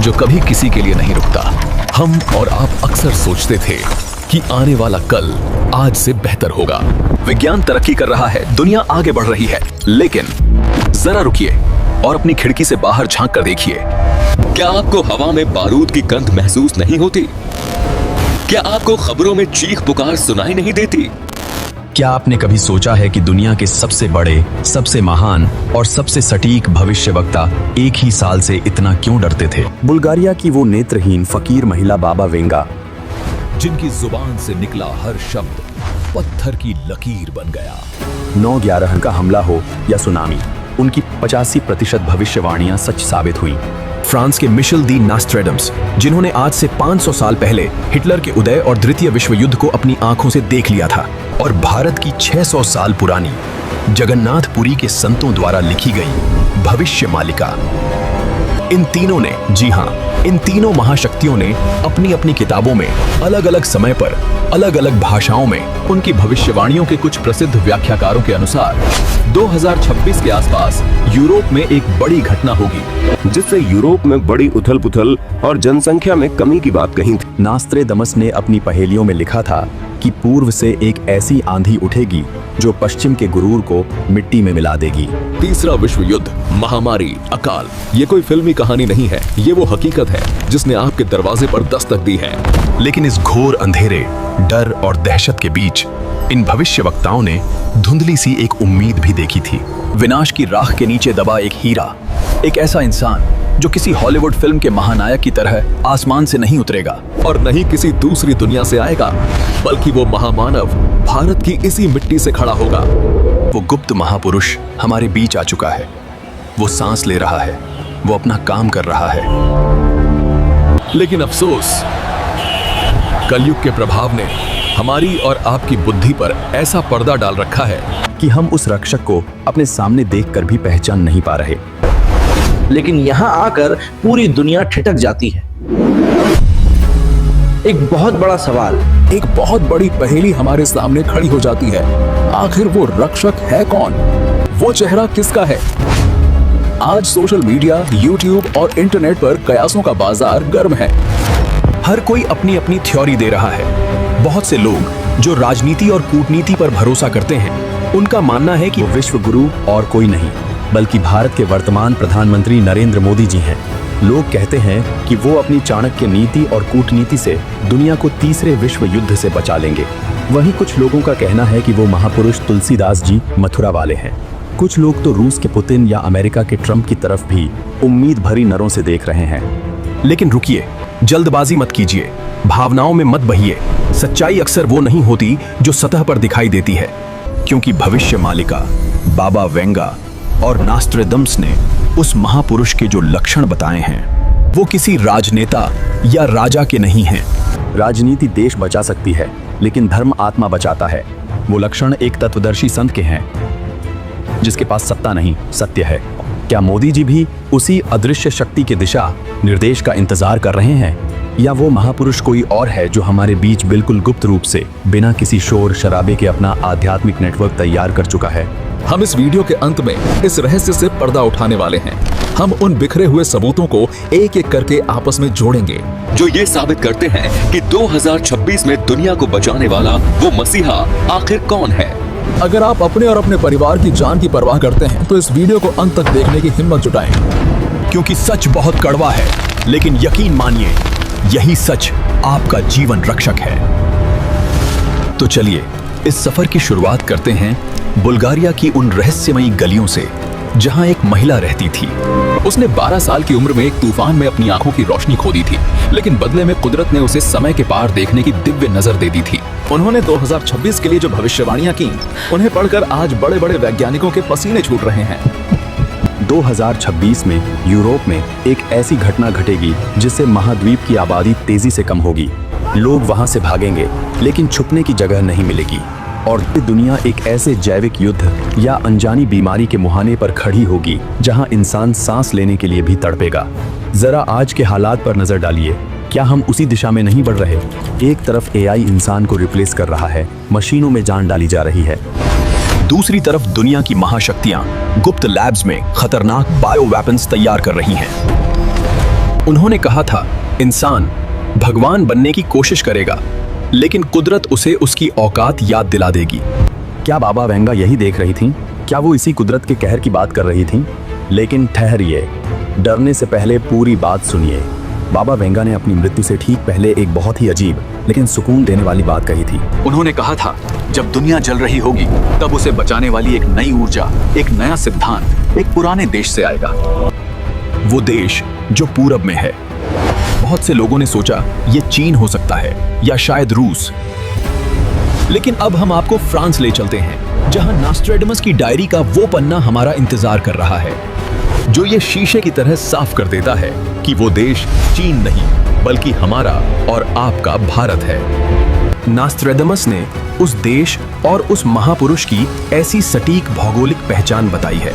जो कभी किसी के लिए नहीं रुकता। हम और आप अक्सर सोचते थे कि आने वाला कल आज से बेहतर होगा। विज्ञान तरक्की कर रहा है, दुनिया आगे बढ़ रही है, लेकिन जरा रुकिए और अपनी खिड़की से बाहर झांक कर देखिए। क्या आपको हवा में बारूद की गंध महसूस नहीं होती? क्या आपको खबरों में चीख पुकार सुनाई नहीं देती? क्या आपने कभी सोचा है कि दुनिया के सबसे बड़े, सबसे महान और सबसे सटीक भविष्यवक्ता एक ही साल से इतना क्यों डरते थे? बुल्गारिया की वो नेत्रहीन फकीर महिला बाबा वेंगा, जिनकी जुबान से निकला हर शब्द पत्थर की लकीर बन गया। 9/11 का हमला हो या सुनामी, उनकी 85% भविष्यवाणियां सच साबित हुई। फ्रांस के मिशेल दी नास्ट्रेडम्स, जिन्होंने आज से 500 साल पहले हिटलर के उदय और द्वितीय विश्व युद्ध को अपनी आंखों से देख लिया था। और भारत की 600 साल पुरानी जगन्नाथपुरी के संतों द्वारा लिखी गई भविष्य मालिका। इन तीनों ने, जी हाँ, इन तीनों महाशक्तियों ने अपनी अपनी किताबों में अलग अलग समय पर अलग अलग भाषाओं में उनकी भविष्यवाणियों के कुछ प्रसिद्ध व्याख्याकारों के अनुसार 2026 के आसपास यूरोप में एक बड़ी घटना होगी, जिससे यूरोप में बड़ी उथल पुथल और जनसंख्या में कमी की बात कही थी। नास्त्रेदमस ने अपनी पहेलियों में लिखा था कि पूर्व से एक ऐसी आंधी उठेगी जो पश्चिम के गुरूर को मिट्टी में मिला देगी। तीसरा विश्व युद्ध, महामारी, अकाल, ये कोई फिल्मी कहानी नहीं है, ये वो हकीकत है जिसने आपके दरवाजे पर दस्तक दी है। लेकिन इस घोर अंधेरे, डर और दहशत के बीच इन भविष्यवक्ताओं ने धुंधली सी एक उम्मीद भी देखी थी। विनाश की राख के नीचे दबा एक हीरा, एक ऐसा इंसान जो किसी हॉलीवुड फिल्म के महानायक की तरह आसमान से नहीं उतरेगा और नहीं किसी दूसरी दुनिया से आएगा, बल्कि वो महामानव भारत की इसी मिट्टी से खड़ा होगा। वो गुप्त महापुरुष हमारे बीच आ चुका है। वो सांस ले रहा है, वो अपना काम कर रहा है। लेकिन अफसोस, कलयुग के प्रभाव ने हमारी और आपकी बुद्धि पर ऐसा पर्दा डाल रखा है कि हम उस रक्षक को अपने सामने देखकर भी पहचान नहीं पा रहे। लेकिन यहाँ आकर पूरी दुनिया ठिठक जाती है। एक बहुत बड़ा सवाल, एक बहुत बड़ी पहेली हमारे सामने खड़ी हो जाती है। आखिर वो रक्षक है कौन? वो चेहरा किसका है? आज सोशल मीडिया, यूट्यूब और इंटरनेट पर कयासों का बाजार गर्म है। हर कोई अपनी अपनी थ्योरी दे रहा है। बहुत से लोग जो राजनीति और कूटनीति पर भरोसा करते हैं, उनका मानना है कि वो विश्व गुरु और कोई नहीं बल्कि भारत के वर्तमान प्रधानमंत्री नरेंद्र मोदी जी हैं। लोग कहते हैं कि वो अपनी चाणक्य नीति और कूटनीति से दुनिया को तीसरे विश्व युद्ध से बचा लेंगे। वहीं कुछ लोगों का कहना है कि वो महापुरुष तुलसीदास जी मथुरा वाले हैं। कुछ लोग तो रूस के पुतिन या अमेरिका के ट्रंप की तरफ भी उम्मीद भरी नजरों से देख रहे हैं। लेकिन रुकिए, जल्दबाजी मत कीजिए, भावनाओं में मत बहिए। सच्चाई अक्सर वो नहीं होती जो सतह पर दिखाई देती है, क्योंकि भविष्य मालिका बाबा वेंगा और नास्ट्रेदम्स ने उस महापुरुष के जो लक्षण बताए हैं, वो किसी राजनेता या राजा के नहीं हैं। राजनीति देश बचा सकती है, लेकिन धर्म आत्मा बचाता है। वो लक्षण एक तत्वदर्शी संत के हैं, जिसके पास सत्ता नहीं, सत्य है। क्या मोदी जी भी उसी अदृश्य शक्ति के दिशा निर्देश का इंतजार कर रहे हैं, या वो महापुरुष कोई और है जो हमारे बीच बिल्कुल गुप्त रूप से बिना किसी शोर शराबे के अपना आध्यात्मिक नेटवर्क तैयार कर चुका है? हम इस वीडियो के अंत में इस रहस्य से पर्दा उठाने वाले हैं। हम उन बिखरे हुए सबूतों को एक एक करके आपस में जोड़ेंगे, जो ये साबित करते हैं कि 2026 में दुनिया को बचाने वाला वो मसीहा आखिर कौन है। अगर आप अपने और अपने परिवार की जान की परवाह करते हैं तो इस वीडियो को अंत तक देखने की हिम्मत जुटाएं, क्योंकि सच बहुत कड़वा है, लेकिन यकीन मानिए, यही सच आपका जीवन रक्षक है। तो चलिए इस सफर की शुरुआत करते हैं बुल्गारिया की उन रहस्यमयी गलियों से, जहां एक महिला रहती थी। उसने 12 साल की उम्र में एक तूफान में अपनी आंखों की रोशनी खो दी थी, लेकिन बदले में कुदरत ने उसे समय के पार देखने की दिव्य नजर दे दी थी। उन्होंने 2026 के लिए जो भविष्यवाणियां की, उन्हें पढ़कर आज बड़े बड़े वैज्ञानिकों के पसीने छूट रहे हैं। 2026 में यूरोप में एक ऐसी घटना घटेगी जिससे महाद्वीप की आबादी तेजी से कम होगी। लोग वहां से भागेंगे, लेकिन छुपने की जगह नहीं मिलेगी, और दुनिया एक ऐसे जैविक युद्ध या अनजानी बीमारी के मुहाने पर खड़ी होगी जहां इंसान सांस लेने के लिए भी तड़पेगा। जरा आज के हालात पर नजर डालिए। क्या हम उसी दिशा में नहीं बढ़ रहे? एक तरफ एआई इंसान को रिप्लेस कर रहा है, मशीनों में जान डाली जा रही है। दूसरी तरफ दुनिया की महाशक्तियां गुप्त लैब्स में खतरनाक बायो वेपन्स तैयार कर रही हैं। उन्होंने कहा था, इंसान भगवान बनने की कोशिश करेगा, लेकिन कुदरत उसे उसकी औकात याद दिला देगी। क्या बाबा वेंगा यही देख रही थीं? क्या वो इसी कुदरत के कहर की बात कर रही थीं? लेकिन ठहरिए, डरने से पहले पूरी बात सुनिए। बाबा वेंगा ने अपनी मृत्यु से ठीक पहले एक बहुत ही अजीब लेकिन सुकून देने वाली बात कही थी। उन्होंने कहा था, जब दुनिया जल रही होगी तब उसे बचाने वाली एक नई ऊर्जा, एक नया सिद्धांत एक पुराने देश से आएगा। वो देश जो पूरब में है। बहुत से लोगों ने सोचा ये चीन हो सकता है या शायद रूस, लेकिन अब हम आपको फ्रांस ले चलते हैं, जहां नास्ट्रेडमस की डायरी का वो पन्ना हमारा इंतजार कर रहा है, जो ये शीशे की तरह साफ कर देता है कि वो देश चीन नहीं बल्कि हमारा और आपका भारत है। नास्ट्रेडमस ने उस देश और उस महापुरुष की ऐसी सटीक भौगोलिक पहचान बताई है।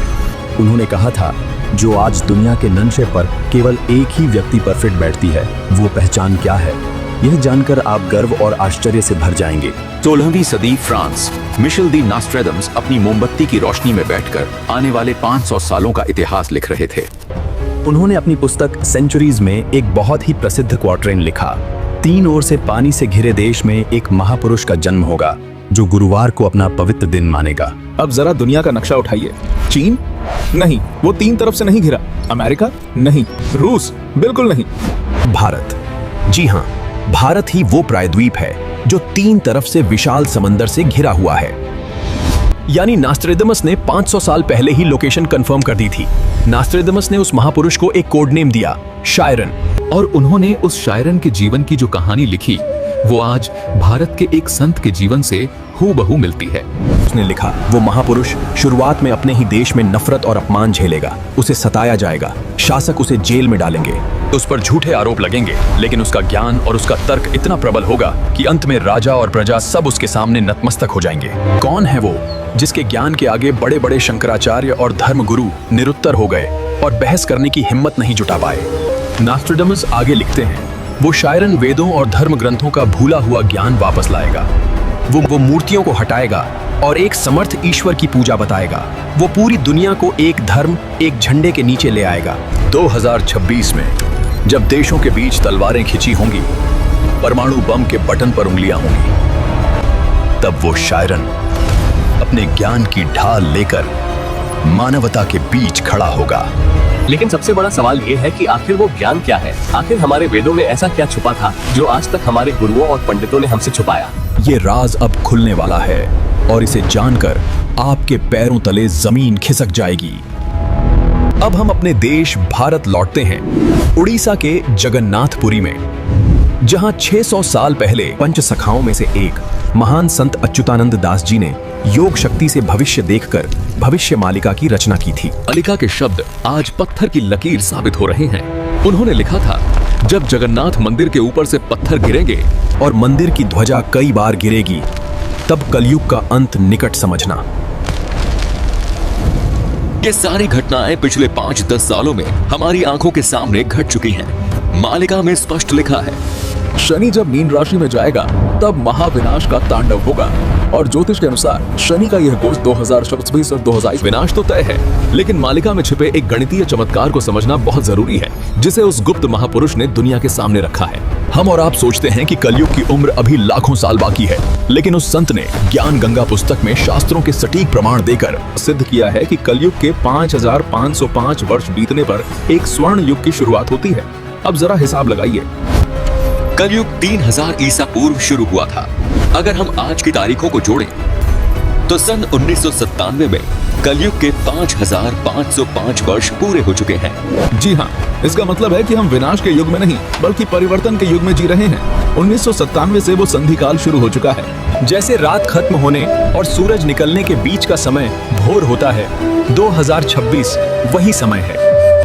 उन्होंने कहा था, जो आज दुनिया के नक्शे पर केवल एक ही व्यक्ति पर फिट बैठती है, वो पहचान क्या है, यह जानकर आप गर्व और आश्चर्य से भर जाएंगे। 16वीं सदी फ्रांस। मिशेल दी नास्ट्रेडम्स अपनी मोमबत्ती की रोशनी में बैठकर आने वाले 500 सालों का इतिहास लिख रहे थे। उन्होंने अपनी पुस्तक सेंचुरीज में एक बहुत ही प्रसिद्ध क्वार्ट्रेन लिखा। 3 ओर से पानी से घिरे देश में एक महापुरुष का जन्म होगा, जो गुरुवार को अपना पवित्र दिन मानेगा। अब जरा दुनिया का नक्शा उठाइए। चीन? नहीं, वो 3 तरफ से नहीं घिरा। अमेरिका? नहीं। रूस? बिल्कुल नहीं। भारत। जी हाँ, भारत ही वो प्रायद्वीप है जो 3 तरफ से विशाल समंदर से घिरा हुआ है। यानी नास्ट्रेडमस ने 500 साल पहले ही लोकेशन कंफर्म कर दी थी। नास्ट्रेडमस ने उस महापुरुष को एक कोड नेम दिया, शायरन, और उन्होंने उस शायरन के जीवन की जो कहानी लिखी वो आज भारत के एक संत के जीवन से हूबहू मिलती है। उसने लिखा, वो महापुरुष शुरुआत में अपने ही देश में नफरत और अपमान झेलेगा, उसे सताया जाएगा, शासक उसे जेल में डालेंगे, उस पर झूठे आरोप लगेंगे, लेकिन उसका ज्ञान और उसका तर्क इतना प्रबल होगा कि अंत में राजा और प्रजा सब उसके सामने नतमस्तक हो जाएंगे। कौन है वो जिसके ज्ञान के आगे बड़े बड़े शंकराचार्य और धर्म गुरु निरुत्तर हो गए और बहस करने की हिम्मत नहीं जुटा पाए? नास्ट्रेडमस आगे लिखते हैं, वो शायरन वेदों और धर्म ग्रंथों का भूला हुआ ज्ञान वापस लाएगा। वो मूर्तियों को हटाएगा और एक समर्थ ईश्वर की पूजा बताएगा। वो पूरी दुनिया को एक धर्म, एक झंडे के नीचे ले आएगा। 2026 में जब देशों के बीच तलवारें खिंची होंगी, परमाणु बम के बटन पर उंगलियां होंगी, तब वो शायरन अपने ज्ञान की ढाल लेकर मानवता के बीच खड़ा होगा। लेकिन सबसे बड़ा सवाल ये है कि आखिर वो ज्ञान क्या है? आखिर हमारे वेदों में ऐसा क्या छुपा था जो आज तक हमारे गुरुओं और पंडितों ने हमसे छुपाया? ये राज अब खुलने वाला है और इसे जानकर आपके पैरों तले जमीन खिसक जाएगी। अब हम अपने देश भारत लौटते हैं, उड़ीसा के जगन्नाथपुरी में, जहां 600 साल पहले पंच सखाओं में से एक महान संत अच्युतानंद दास जी ने योग शक्ति से भविष्य देखकर भविष्य मालिका की रचना की थी। मालिका के शब्द आज पत्थर की लकीर साबित हो रहे हैं। उन्होंने लिखा था, जब जगन्नाथ मंदिर के ऊपर से पत्थर गिरेंगे और मंदिर की ध्वजा कई बार गिरेगी, तब कलयुग का अंत निकट समझना। ये सारी घटनाएं पिछले 5-10 सालों में हमारी आंखों के सामने घट चुकी हैं। मालिका में स्पष्ट लिखा है, शनि जब मीन राशि में जाएगा तब महाविनाश का तांडव होगा, और ज्योतिष के अनुसार शनि का यह गोच 2026 और 2022 विनाश तो तय है, लेकिन मालिका में छिपे एक गणितीय चमत्कार को समझना बहुत जरूरी है, जिसे उस गुप्त महापुरुष ने दुनिया के सामने रखा है। हम और आप सोचते हैं कि कलयुग की उम्र अभी लाखों साल बाकी है, लेकिन उस संत ने ज्ञान गंगा पुस्तक में शास्त्रों के सटीक प्रमाण देकर सिद्ध किया है कि कलयुग के 5505 वर्ष बीतने पर एक स्वर्ण युग की शुरुआत होती है। अब जरा हिसाब लगाइए। कलयुग 3000 ईसा पूर्व शुरू हुआ था। अगर हम आज की तारीखों को जोड़ें तो सन 1997 में कलयुग के 5505 वर्ष पूरे हो चुके हैं। जी हाँ, इसका मतलब है कि हम विनाश के युग में नहीं बल्कि परिवर्तन के युग में जी रहे हैं। 1997 से वो संधि काल शुरू हो चुका है। जैसे रात खत्म होने और सूरज निकलने के बीच का समय भोर होता है, 2026 वही समय है।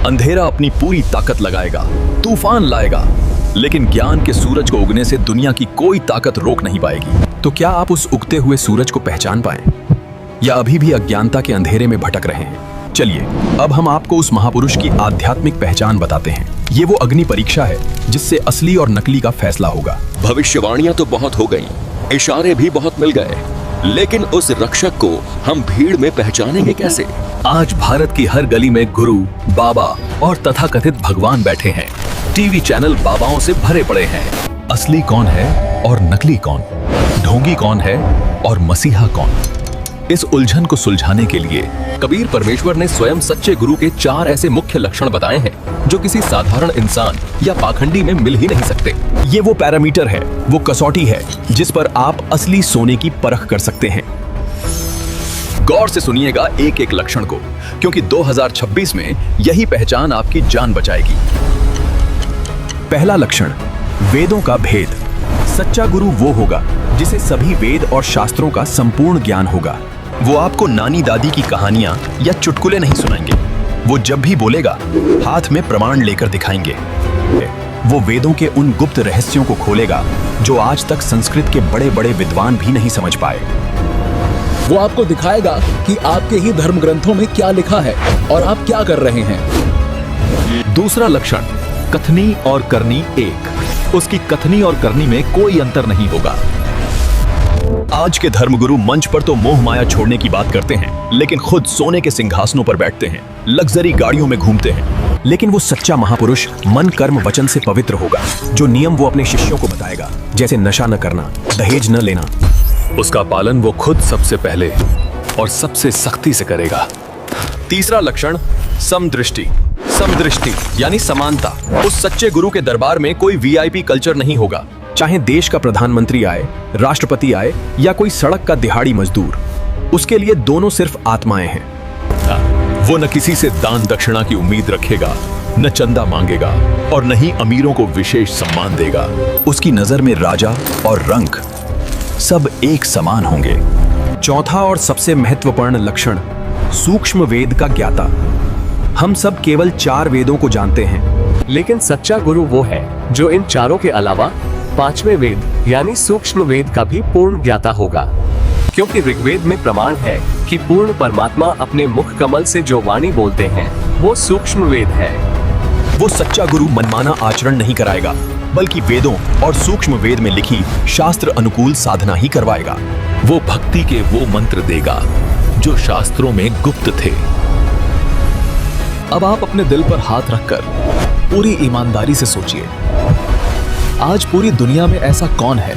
अंधेरा अपनी पूरी ताकत लगाएगा, तूफान लाएगा, लेकिन ज्ञान के सूरज को उगने से दुनिया की कोई ताकत रोक नहीं पाएगी। तो क्या आप उस उगते हुए सूरज को पहचान पाए, या अभी भी अज्ञानता के अंधेरे में भटक रहे हैं? चलिए अब हम आपको उस महापुरुष की आध्यात्मिक पहचान बताते हैं। ये वो अग्नि परीक्षा है जिससे असली और नकली का फैसला होगा। भविष्यवाणियां तो बहुत हो गई, इशारे भी बहुत मिल गए, लेकिन उस रक्षक को हम भीड़ में पहचानेंगे कैसे? आज भारत की हर गली में गुरु, बाबा और तथाकथित भगवान बैठे हैं। टीवी चैनल बाबाओं से भरे पड़े हैं। असली कौन है और नकली कौन, ढोंगी कौन है और मसीहा कौन, इस उलझन को सुलझाने के लिए कबीर परमेश्वर ने स्वयं सच्चे गुरु के 4 ऐसे मुख्य लक्षण बताए हैं जो किसी साधारण इंसान या पाखंडी में मिल ही नहीं सकते। ये वो पैरामीटर है, वो कसौटी है जिस पर आप असली सोने की परख कर सकते हैं। गौर से सुनिएगा एक एक लक्षण को, क्योंकि 2026 में यही पहचान आपकी जान बचाएगी। पहला लक्षण, वेदों का भेद। सच्चा गुरु वो होगा जिसे सभी वेद और शास्त्रों का संपूर्ण ज्ञान होगा। वो आपको नानी दादी की कहानियां या चुटकुले नहीं सुनाएंगे। वो जब भी बोलेगा हाथ में प्रमाण लेकर दिखाएंगे। वो वेदों के उन गुप्त रहस्यों को खोलेगा जो आज तक संस्कृत के बड़े बड़े विद्वान भी नहीं समझ पाए। वो आपको दिखाएगा कि आपके ही धर्म ग्रंथों में क्या लिखा है और आप क्या कर रहे हैं। दूसरा लक्षण, कथनी और करनी एक। उसकी कथनी और करनी में कोई अंतर नहीं होगा। आज के धर्मगुरु मंच पर तो मोह माया छोड़ने की बात करते हैं, लेकिन खुद सोने के सिंहासनों पर बैठते हैं, लग्जरी गाड़ियों में घूमते हैं। लेकिन वो सच्चा महापुरुष मन कर्म वचन से पवित्र होगा। जो नियम वो अपने शिष्यों को बताएगा, जैसे नशा न करना, दहेज न लेना, उसका पालन वो खुद सबसे पहले और सबसे सख्ती से करेगा। तीसरा लक्षण, समदृष्टि। समदृष्टि यानी समानता। उस सच्चे गुरु के दरबार में कोई वीआईपी कल्चर नहीं होगा। चाहे देश का प्रधानमंत्री आए, राष्ट्रपति आए या कोई सड़क का दिहाड़ी मजदूर, उसके लिए दोनों सिर्फ आत्माएं हैं। वो न किसी से दान दक्षिणा की उम्मीद रखेगा, न चंदा मांगेगा और न ही अमीरों को विशेष सम्मान देगा। उसकी नजर में राजा और रंक सब एक समान होंगे। चौथा और सबसे महत्वपूर्ण लक्षण, सूक्ष्म वेद का ज्ञाता। हम सब केवल 4 वेदों को जानते हैं, लेकिन सच्चा गुरु वो है जो इन चारों के अलावा 5वें वेद यानी सूक्ष्म वेद का भी पूर्ण ज्ञाता होगा। क्योंकि ऋग्वेद में प्रमाण है कि पूर्ण परमात्मा अपने मुख कमल से जो वाणी बोलते हैं वो सूक्ष्म वेद है। वो सच्चा गुरु मनमाना आचरण नहीं कराएगा, बल्कि वेदों और सूक्ष्म वेद में लिखी शास्त्र अनुकूल साधना ही करवाएगा। वो भक्ति के वो मंत्र देगा जो शास्त्रों में गुप्त थे। अब आप अपने दिल पर हाथ रखकर पूरी ईमानदारी से सोचिए, आज पूरी दुनिया में ऐसा कौन है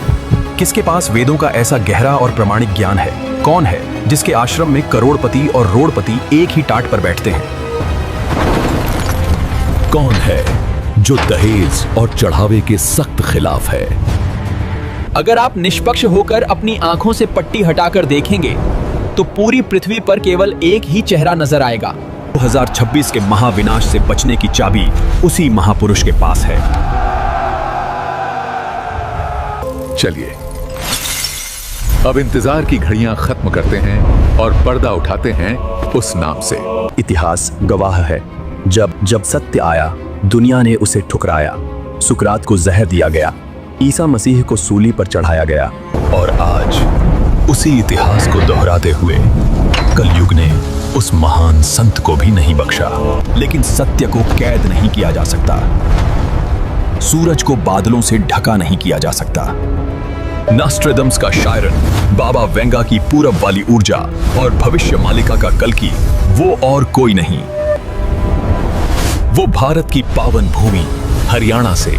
किसके पास वेदों का ऐसा गहरा और प्रमाणिक ज्ञान है? कौन है जिसके आश्रम में करोड़पति और रोड़पति एक ही टाट पर बैठते हैं? कौन है जो दहेज और चढ़ावे के सख्त खिलाफ है? अगर आप निष्पक्ष होकर अपनी आंखों से पट्टी हटाकर देखेंगे तो पूरी पृथ्वी पर केवल एक ही चेहरा नजर आएगा। 2026 के महाविनाश से बचने की चाबी उसी महापुरुष के पास है। चलिए अब इंतजार की घड़ियां खत्म करते हैं और पर्दा उठाते हैं उस नाम से। इतिहास गवाह है, जब सत्य आया दुनिया ने उसे ठुकराया। सुकरात को जहर दिया गया, ईसा मसीह को सूली पर चढ़ाया गया और आज उसी इतिहास को दोहराते हुए कलयुग ने उस महान संत को भी नहीं बख्शा। लेकिन सत्य को कैद नहीं किया जा सकता, सूरज को बादलों से ढका नहीं किया जा सकता। नॉस्ट्रेडम्स का शायरन, बाबा वेंगा की पूरब वाली ऊर्जा और भविष्य मालिका का कल्कि वो और कोई नहीं। वो भारत की पावन भूमि हरियाणा से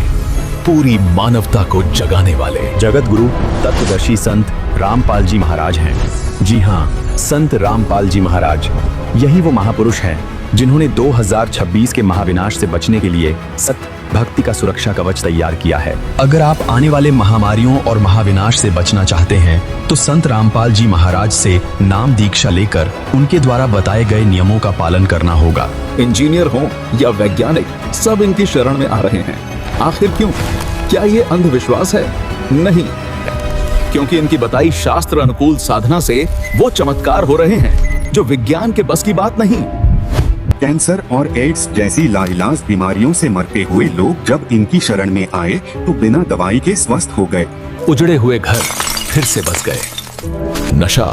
पूरी मानवता को जगाने वाले जगत गुरु तत्वदर्शी संत रामपाल जी महाराज हैं। जी हाँ, संत रामपाल जी महाराज, यही वो महापुरुष हैं जिन्होंने 2026 के महाविनाश से बचने के लिए सत्य भक्ति का सुरक्षा कवच तैयार किया है। अगर आप आने वाले महामारियों और महाविनाश से बचना चाहते हैं तो संत रामपाल जी महाराज से नाम दीक्षा लेकर उनके द्वारा बताए गए नियमों का पालन करना होगा। इंजीनियर हो या वैज्ञानिक, सब इनकी शरण में आ रहे हैं। आखिर क्यों? क्या ये अंधविश्वास है? नहीं, क्योंकि इनकी बताई शास्त्र अनुकूल साधना से वो चमत्कार हो रहे हैं जो विज्ञान के बस की बात नहीं। कैंसर और एड्स जैसी लाइलाज बीमारियों से मरते हुए लोग जब इनकी शरण में आए तो बिना दवाई के स्वस्थ हो गए। उजड़े हुए घर फिर से बस गए। नशा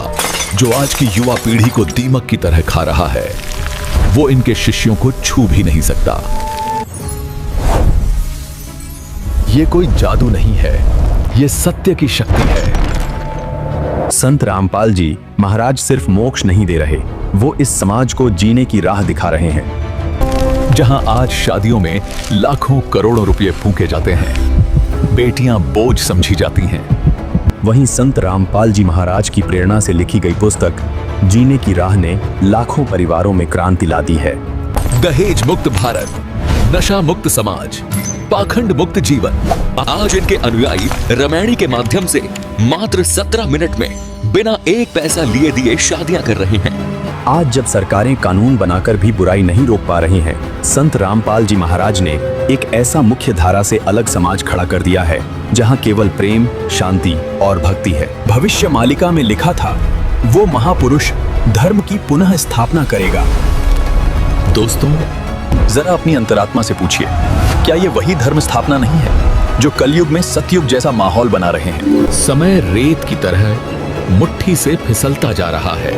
जो आज की युवा पीढ़ी को दीमक की तरह खा रहा है, वो इनके शिष्यों को छू भी नहीं सकता। ये कोई जादू नहीं है, ये सत्य की शक्ति है। संत रामपाल जी महाराज सिर्फ मोक्ष नहीं दे रहे, वो इस समाज को जीने की राह दिखा रहे हैं। जहां आज शादियों में लाखों करोड़ों रुपए फूंके जाते हैं, बेटियां बोझ समझी जाती हैं। वहीं संत रामपाल जी महाराज की प्रेरणा से लिखी गई पुस्तक जीने की राह ने लाखों परिवारों में क्रांति ला दी है। दहेज मुक्त भारत, नशा मुक्त समाज, पाखंड मुक्त जीवन। आज इनके अनुयायी रामायणी के माध्यम से मात्र 17 मिनट में बिना एक पैसा लिए दिए शादियां कर रहे हैं। आज जब सरकारें कानून बनाकर भी बुराई नहीं रोक पा रही हैं, संत रामपाल जी महाराज ने एक ऐसा मुख्य धारा से अलग समाज खड़ा कर दिया है जहां केवल प्रेम, शांति और भक्ति है। भविष्य मालिका में लिखा था, वो महापुरुष धर्म की पुनः स्थापना करेगा। दोस्तों, जरा अपनी अंतरात्मा से पूछिए, क्या ये वही धर्म स्थापना नहीं है जो कलयुग में सतयुग जैसा माहौल बना रहे हैं? समय रेत की तरह मुट्ठी से फिसलता जा रहा है।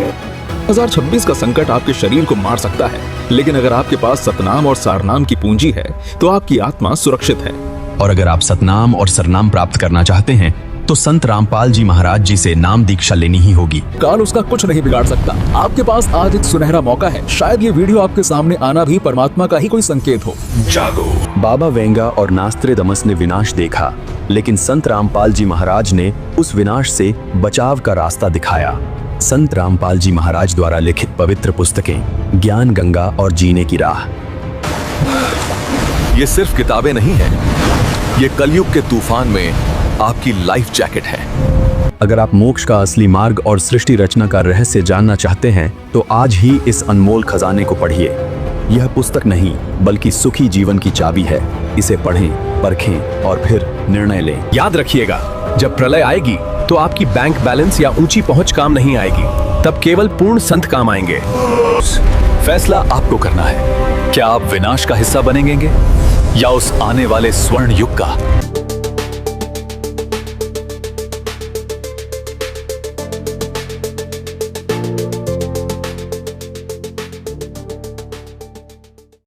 2026 का संकट आपके शरीर को मार सकता है, लेकिन अगर आपके पास सतनाम और सारनाम की पूंजी है तो आपकी आत्मा सुरक्षित है। और अगर आप सतनाम और सरनाम प्राप्त करना चाहते हैं तो संत रामपाल जी महाराज जी से नाम दीक्षा लेनी ही होगी। काल उसका कुछ नहीं बिगाड़ सकता। आपके पास आज एक सुनहरा मौका है। शायद ये वीडियो आपके सामने आना भी परमात्मा का ही कोई संकेत हो। जागो। बाबा वेंगा और नास्त्रेदमस ने विनाश देखा, लेकिन संत रामपाल जी महाराज ने उस विनाश से बचाव का रास्ता दिखाया। संत रामपाल जी महाराज द्वारा लिखित पवित्र पुस्तकें ज्ञान गंगा और जीने की राह। ये सिर्फ किताबें नहीं है, ये कलयुग के तूफान में आपकी लाइफ जैकेट है। अगर आप मोक्ष का असली मार्ग और सृष्टि रचना का रहस्य जानना चाहते हैं तो आज ही इस अनमोल खजाने को पढ़िए। यह पुस्तक नहीं बल्कि सुखी जीवन की चाबी है। इसे पढ़ें, परखें और फिर निर्णय लें। याद रखिएगा, जब प्रलय आएगी तो आपकी बैंक बैलेंस या ऊंची पहुंच काम नहीं आएगी, तब केवल पूर्ण संत काम आएंगे। फैसला आपको करना है, क्या आप विनाश का हिस्सा बनेंगे या उस आने वाले स्वर्ण युग का।